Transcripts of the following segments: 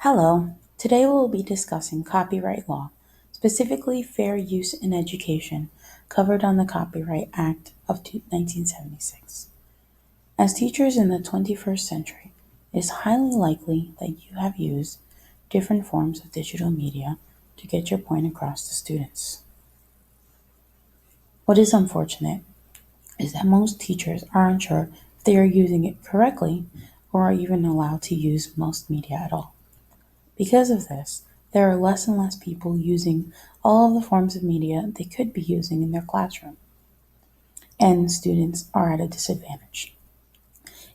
Hello, today we'll be discussing copyright law, specifically fair use in education, covered on the Copyright Act of 1976. As teachers in the 21st century, it is highly likely that you have used different forms of digital media to get your point across to students. What is unfortunate is that most teachers are unsure if they are using it correctly or are even allowed to use most media at all. Because of this, there are less and less people using all of the forms of media they could be using in their classroom, and students are at a disadvantage.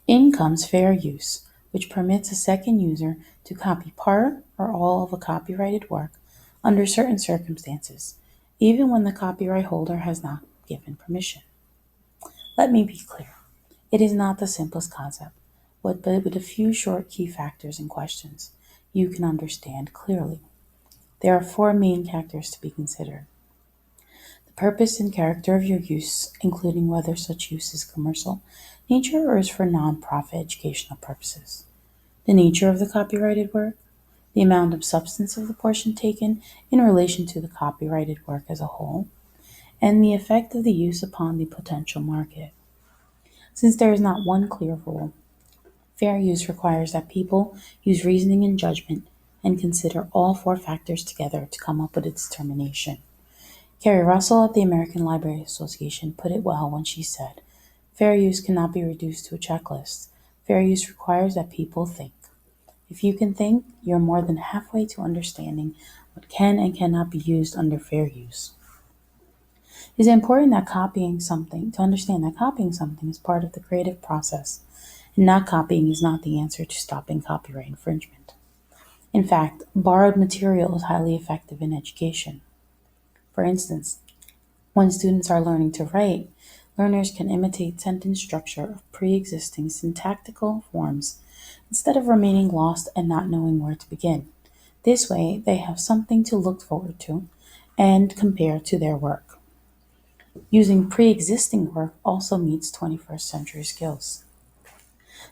In comes fair use, which permits a second user to copy part or all of a copyrighted work under certain circumstances, even when the copyright holder has not given permission. Let me be clear. It is not the simplest concept, but with a few short key factors and questions, you can understand clearly. There are four main factors to be considered. The purpose and character of your use, including whether such use is commercial nature or is for non-profit educational purposes. The nature of the copyrighted work, the amount of substance of the portion taken in relation to the copyrighted work as a whole, and the effect of the use upon the potential market. Since there is not one clear rule, fair use requires that people use reasoning and judgment and consider all four factors together to come up with a determination. Carrie Russell at the American Library Association put it well when she said, "Fair use cannot be reduced to a checklist. Fair use requires that people think. If you can think, you're more than halfway to understanding what can and cannot be used under fair use." It is important to understand that copying something is part of the creative process, and not copying is not the answer to stopping copyright infringement. In fact, borrowed material is highly effective in education. For instance, when students are learning to write, learners can imitate sentence structure of pre-existing syntactical forms instead of remaining lost and not knowing where to begin. This way, they have something to look forward to and compare to their work. Using pre-existing work also meets 21st century skills.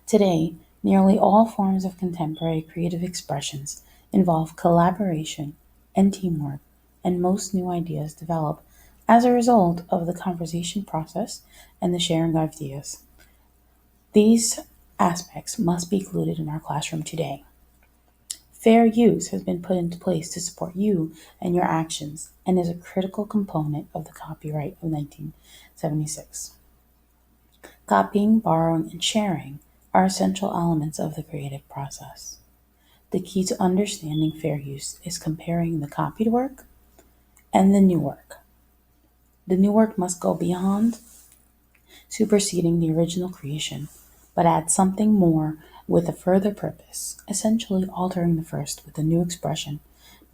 Today, nearly all forms of contemporary creative expressions involve collaboration and teamwork, and most new ideas develop as a result of the conversation process and the sharing of ideas. These aspects must be included in our classroom today. Fair use has been put into place to support you and your actions and is a critical component of the copyright of 1976. Copying, borrowing, and sharing are essential elements of the creative process. The key to understanding fair use is comparing the copied work and the new work. The new work must go beyond superseding the original creation, but add something more with a further purpose, essentially altering the first with a new expression,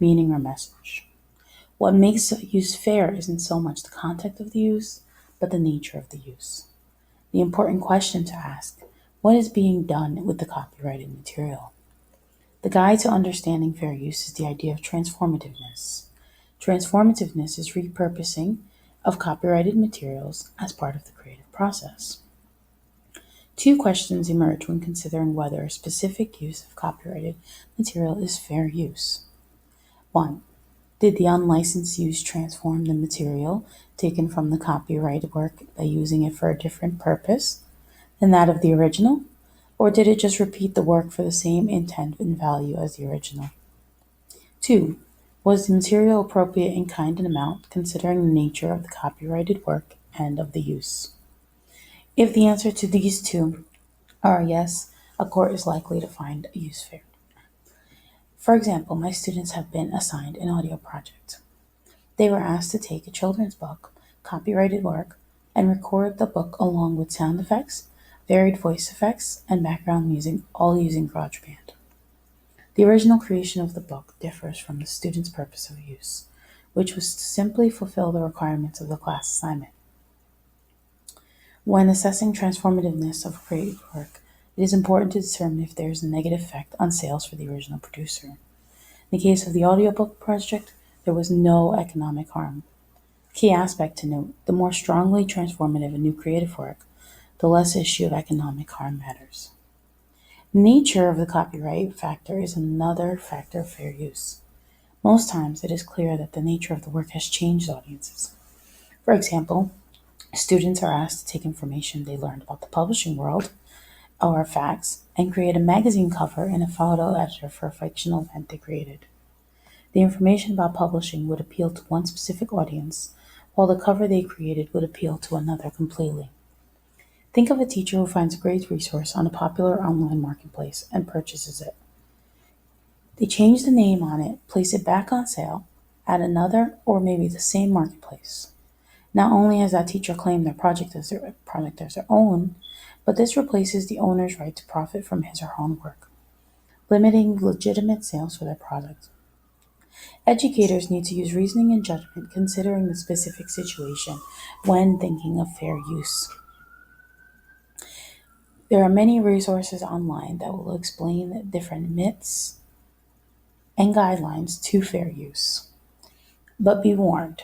meaning, or message. What makes a use fair isn't so much the content of the use, but the nature of the use. The important question to ask: what is being done with the copyrighted material? The guide to understanding fair use is the idea of transformativeness. Transformativeness is repurposing of copyrighted materials as part of the creative process. Two questions emerge when considering whether a specific use of copyrighted material is fair use. 1. Did the unlicensed use transform the material taken from the copyrighted work by using it for a different purpose than that of the original? Or did it just repeat the work for the same intent and value as the original? 2. Was the material appropriate in kind and amount, considering the nature of the copyrighted work and of the use? If the answer to these two are yes, a court is likely to find a use fair. For example, my students have been assigned an audio project. They were asked to take a children's book, copyrighted work, and record the book along with sound effects, varied voice effects, and background music, all using GarageBand. The original creation of the book differs from the student's purpose of use, which was to simply fulfill the requirements of the class assignment. When assessing transformativeness of creative work, it is important to determine if there is a negative effect on sales for the original producer. In the case of the audiobook project, there was no economic harm. Key aspect to note: the more strongly transformative a new creative work, the less issue of economic harm matters. Nature of the copyright factor is another factor of fair use. Most times, it is clear that the nature of the work has changed audiences. For example, students are asked to take information they learned about the publishing world or facts and create a magazine cover and a photo editor for a fictional event they created. The information about publishing would appeal to one specific audience, while the cover they created would appeal to another completely. Think of a teacher who finds a great resource on a popular online marketplace and purchases it. They change the name on it, place it back on sale at another or maybe the same marketplace. Not only has that teacher claimed their product as their own, but this replaces the owner's right to profit from his or her own work, limiting legitimate sales for their product. Educators need to use reasoning and judgment considering the specific situation when thinking of fair use. There are many resources online that will explain different myths and guidelines to fair use. But be warned,